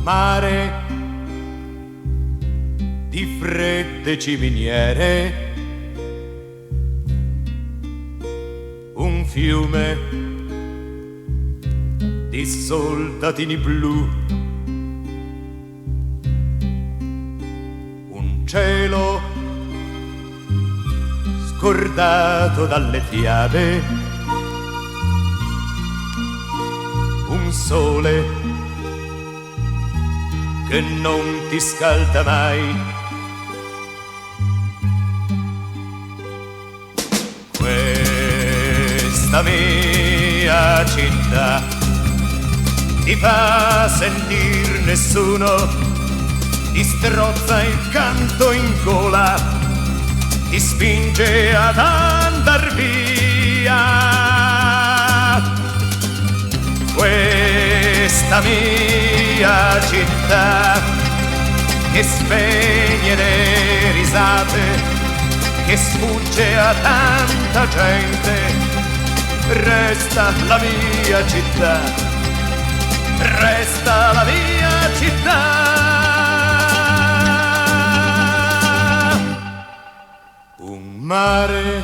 mare di fredde ciminiere, un fiume di soldatini blu, un cielo scordato dalle fiabe, un sole che non ti scalda mai. Questa mia città ti fa sentir nessuno, ti strozza il canto in gola, ti spinge ad andar via. Questa mia città che spegne le risate, che sfugge a tanta gente, resta la mia città, resta la mia città. Un mare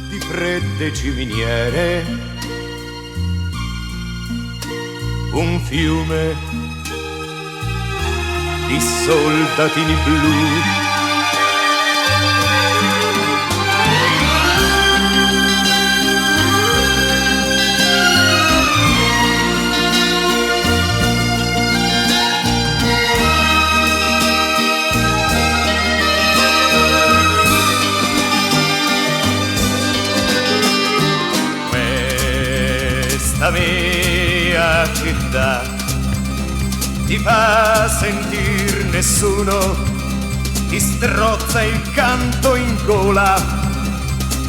di fredde ciminiere, un fiume di soldatini blu, la mia città ti fa sentir nessuno, ti strozza il canto in gola,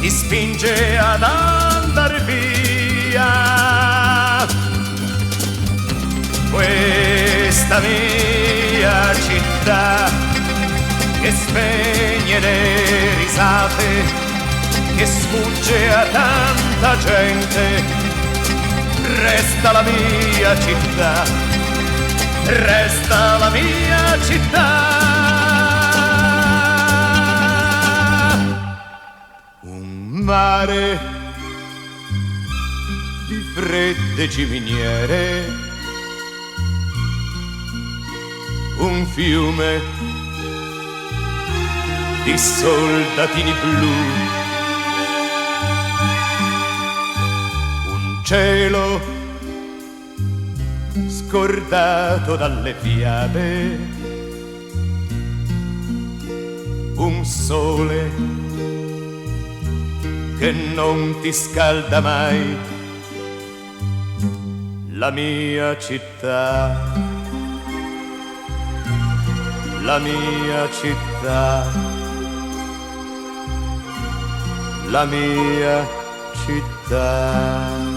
ti spinge ad andar via. Questa mia città che spegne le risate, che sfugge a tanta gente, resta la mia città, resta la mia città. Un mare di fredde ciminiere, un fiume di soldatini blu, cielo scordato dalle fiabe, un sole che non ti scalda mai, la mia città, la mia città, la mia città.